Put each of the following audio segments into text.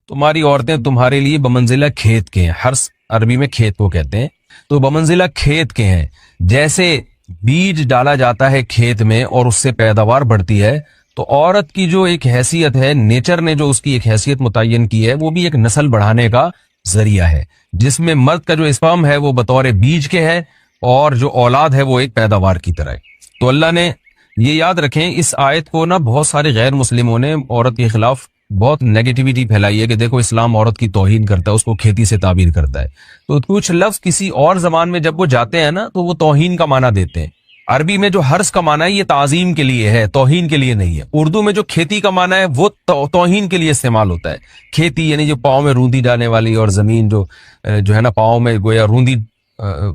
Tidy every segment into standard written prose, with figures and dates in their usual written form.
تمہاری عورتیں تمہارے لیے بمنزلہ کھیت کے ہیں. حرث عربی میں کھیت کو کہتے ہیں. تو بمنزلہ کھیت کے ہیں. جیسے بیج ڈالا جاتا ہے کھیت میں اور اس سے پیداوار بڑھتی ہے، تو عورت کی جو ایک حیثیت ہے، نیچر نے جو اس کی ایک حیثیت متعین کی ہے، وہ بھی ایک نسل بڑھانے کا ذریعہ ہے، جس میں مرد کا جو اسپرم ہے وہ بطور بیج کے ہے اور جو اولاد ہے وہ ایک پیداوار کی طرح ہے. تو اللہ نے یہ یاد رکھیں، اس آیت کو نا بہت سارے غیر مسلموں نے عورت کے خلاف بہت نیگیٹیوٹی پھیلائی ہے کہ دیکھو اسلام عورت کی توہین کرتا ہے، اس کو کھیتی سے تعبیر کرتا ہے. تو کچھ لفظ کسی اور زبان میں جب وہ جاتے ہیں نا تو وہ توہین کا معنی دیتے ہیں. عربی میں جو حرث کا معنی ہے یہ تعظیم کے لیے ہے، توہین کے لیے نہیں ہے. اردو میں جو کھیتی کا معنی ہے وہ توہین کے لیے استعمال ہوتا ہے. کھیتی یعنی جو پاؤں میں روندی جانے والی، اور زمین جو ہے نا پاؤں میں گویا روندی،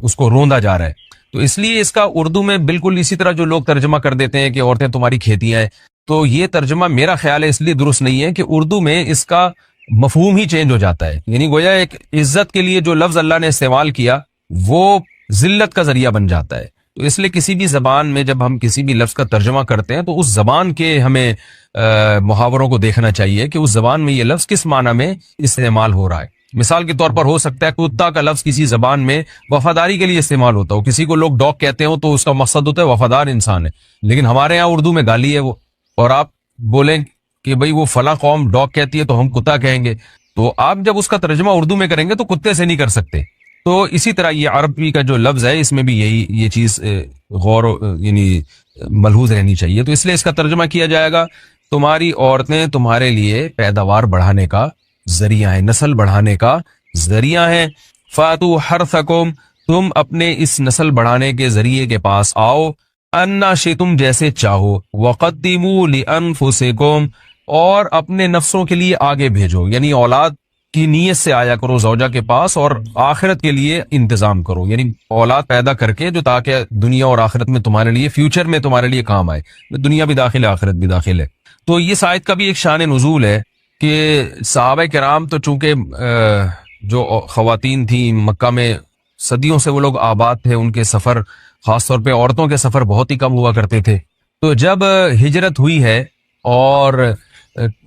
اس کو روندا جا رہا ہے. تو اس لیے اس کا اردو میں بالکل اسی طرح جو لوگ ترجمہ کر دیتے ہیں کہ عورتیں تمہاری کھیتیاں ہیں، تو یہ ترجمہ میرا خیال ہے اس لیے درست نہیں ہے کہ اردو میں اس کا مفہوم ہی چینج ہو جاتا ہے. یعنی گویا ایک عزت کے لیے جو لفظ اللہ نے استعمال کیا وہ ذلت کا ذریعہ بن جاتا ہے. تو اس لیے کسی بھی زبان میں جب ہم کسی بھی لفظ کا ترجمہ کرتے ہیں تو اس زبان کے ہمیں محاوروں کو دیکھنا چاہیے کہ اس زبان میں یہ لفظ کس معنی میں استعمال ہو رہا ہے. مثال کے طور پر ہو سکتا ہے کتا کا لفظ کسی زبان میں وفاداری کے لیے استعمال ہوتا ہو، کسی کو لوگ ڈاگ کہتے ہوں تو اس کا مقصد ہوتا ہے وفادار انسان ہے، لیکن ہمارے ہاں اردو میں گالی ہے وہ، اور آپ بولیں کہ بھئی وہ فلاں قوم ڈاگ کہتی ہے تو ہم کتا کہیں گے، تو آپ جب اس کا ترجمہ اردو میں کریں گے تو کتے سے نہیں کر سکتے. تو اسی طرح یہ عربی کا جو لفظ ہے اس میں بھی یہ چیز غور یعنی ملحوظ رہنی چاہیے. تو اس لیے اس کا ترجمہ کیا جائے گا تمہاری عورتیں تمہارے لیے پیداوار بڑھانے کا ذریعہ ہیں، نسل بڑھانے کا ذریعہ ہیں. فاتو حرثکم، تم اپنے اس نسل بڑھانے کے ذریعے کے پاس آؤ، انا شئتم، جیسے چاہو، وقدموا لانفسکم، اور اپنے نفسوں کے لیے آگے بھیجو، یعنی اولاد کی نیت سے آیا کرو زوجہ کے پاس اور آخرت کے لیے انتظام کرو، یعنی اولاد پیدا کر کے جو تاکہ دنیا اور آخرت میں تمہارے لیے، فیوچر میں تمہارے لیے کام آئے، دنیا بھی داخل ہے آخرت بھی داخل ہے. تو یہ آیت کا بھی ایک شان نزول ہے کہ صحابہ کرام تو چونکہ جو خواتین تھیں مکہ میں صدیوں سے وہ لوگ آباد تھے، ان کے سفر خاص طور پہ عورتوں کے سفر بہت ہی کم ہوا کرتے تھے. تو جب ہجرت ہوئی ہے اور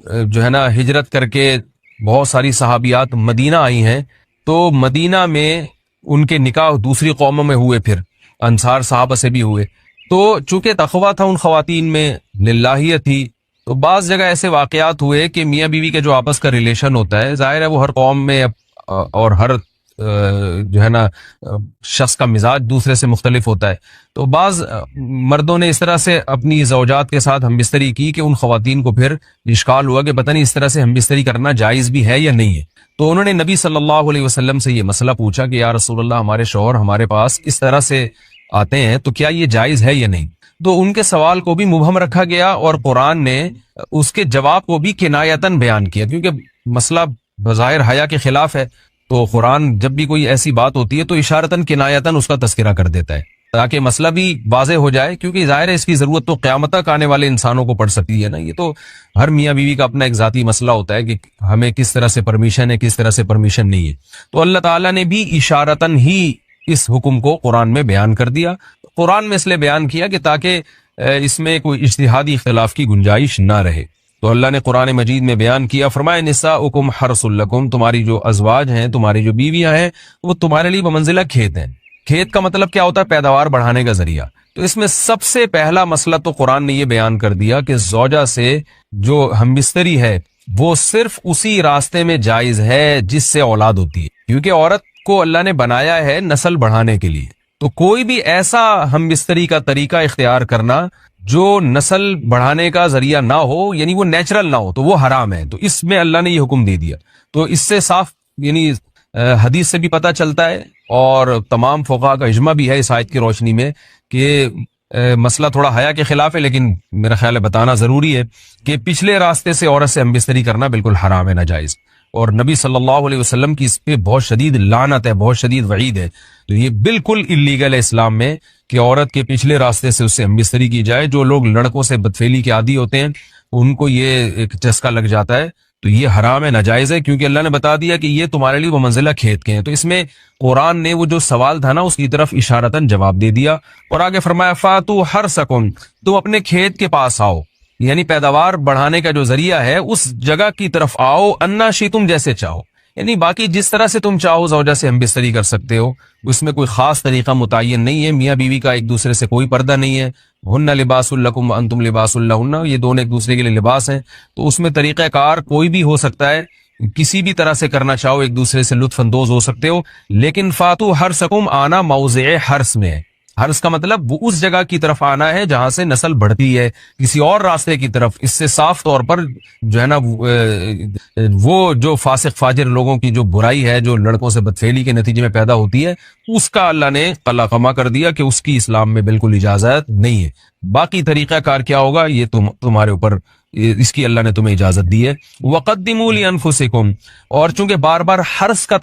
جو ہے نا ہجرت کر کے بہت ساری صحابیات مدینہ آئی ہیں، تو مدینہ میں ان کے نکاح دوسری قوموں میں ہوئے، پھر انصار صحابہ سے بھی ہوئے. تو چونکہ تقویٰ تھا ان خواتین میں، للہیت تھی، تو بعض جگہ ایسے واقعات ہوئے کہ میاں بیوی کے جو آپس کا ریلیشن ہوتا ہے، ظاہر ہے وہ ہر قوم میں اور ہر جو ہے نا شخص کا مزاج دوسرے سے مختلف ہوتا ہے. تو بعض مردوں نے اس طرح سے اپنی زوجات کے ساتھ ہم بستری کی کہ ان خواتین کو پھر اشکال ہوا کہ پتہ نہیں اس طرح سے ہم بستری کرنا جائز بھی ہے یا نہیں ہے. تو انہوں نے نبی صلی اللہ علیہ وسلم سے یہ مسئلہ پوچھا کہ یا رسول اللہ، ہمارے شوہر ہمارے پاس اس طرح سے آتے ہیں تو کیا یہ جائز ہے یا نہیں. تو ان کے سوال کو بھی مبہم رکھا گیا اور قرآن نے اس کے جواب کو بھی کنایتاً بیان کیا، کیونکہ مسئلہ بظاہر حیا کے خلاف ہے. تو قرآن جب بھی کوئی ایسی بات ہوتی ہے تو اشارتاً کنایتاً اس کا تذکرہ کر دیتا ہے تاکہ مسئلہ بھی واضح ہو جائے، کیونکہ ظاہر ہے اس کی ضرورت تو قیامت تک آنے والے انسانوں کو پڑ سکتی ہے نا. یہ تو ہر میاں بیوی کا اپنا ایک ذاتی مسئلہ ہوتا ہے کہ ہمیں کس طرح سے پرمیشن ہے، کس طرح سے پرمیشن نہیں ہے. تو اللہ تعالیٰ نے بھی اشارتاً ہی اس حکم کو قرآن میں بیان کر دیا. قرآن میں اس لیے بیان کیا کہ تاکہ اس میں کوئی اجتہادی اختلاف کی گنجائش نہ رہے. تو اللہ نے قرآن مجید میں بیان کیا، فرمائے نساؤکم حرث لکم، تمہاری جو ازواج ہیں، تمہاری جو بیویاں ہیں، وہ تمہارے لیے بمنزلہ کھیت ہیں. کھیت کا مطلب کیا ہوتا ہے؟ پیداوار بڑھانے کا ذریعہ. تو اس میں سب سے پہلا مسئلہ تو قرآن نے یہ بیان کر دیا کہ زوجہ سے جو ہمبستری ہے وہ صرف اسی راستے میں جائز ہے جس سے اولاد ہوتی ہے، کیونکہ عورت کو اللہ نے بنایا ہے نسل بڑھانے کے لیے. تو کوئی بھی ایسا ہمبستری کا طریقہ اختیار کرنا جو نسل بڑھانے کا ذریعہ نہ ہو، یعنی وہ نیچرل نہ ہو، تو وہ حرام ہے. تو اس میں اللہ نے یہ حکم دے دیا. تو اس سے صاف یعنی حدیث سے بھی پتہ چلتا ہے اور تمام فقہاء کا اجماع بھی ہے اس آیت کی روشنی میں کہ مسئلہ تھوڑا حیا کے خلاف ہے، لیکن میرا خیال ہے بتانا ضروری ہے کہ پچھلے راستے سے عورت سے ہمبستری کرنا بالکل حرام ہے، ناجائز. اور نبی صلی اللہ علیہ وسلم کی اس پہ بہت شدید لعنت ہے، بہت شدید وعید ہے. تو یہ بالکل اللیگل ہے اسلام میں کہ عورت کے پچھلے راستے سے اس سے ہمبستری کی جائے. جو لوگ لڑکوں سے بدفعلی کے عادی ہوتے ہیں ان کو یہ ایک چسکا لگ جاتا ہے، تو یہ حرام ہے، ناجائز ہے، کیونکہ اللہ نے بتا دیا کہ یہ تمہارے لیے وہ منزلہ کھیت کے ہیں. تو اس میں قرآن نے وہ جو سوال تھا نا اس کی طرف اشارتاً جواب دے دیا اور آگے فرمایا فاتو حرثکم، تم اپنے کھیت کے پاس آؤ. یعنی پیداوار بڑھانے کا جو ذریعہ ہے اس جگہ کی طرف آؤ، انا شی تم جیسے چاہو، یعنی باقی جس طرح سے تم چاہو زوجہ سے ہم بستری کر سکتے ہو، اس میں کوئی خاص طریقہ متعین نہیں ہے، میاں بیوی کا ایک دوسرے سے کوئی پردہ نہیں ہے، ہن لباس لکم وانتم لباس لہن، یہ دونوں ایک دوسرے کے لیے لباس ہیں، تو اس میں طریقہ کار کوئی بھی ہو سکتا ہے، کسی بھی طرح سے کرنا چاہو ایک دوسرے سے لطف اندوز ہو سکتے ہو، لیکن فاتو حرسکم آنا موضع حرس میں ہے۔ حرس کا مطلب وہ اس جگہ کی طرف آنا ہے جہاں سے نسل بڑھتی ہے، کسی اور راستے کی طرف اس سے صاف طور پر جو ہے نا وہ جو فاسق فاجر لوگوں کی جو برائی ہے، جو لڑکوں سے بدفعلی کے نتیجے میں پیدا ہوتی ہے، اس کا اللہ نے قلع قما کر دیا کہ اس کی اسلام میں بالکل اجازت نہیں ہے۔ باقی طریقہ کار کیا ہوگا یہ تمہارے اوپر، اس کی اللہ نے تمہیں اجازت دی ہے۔ وقدموا لانفسکم، اور چونکہ بار بار حرس کا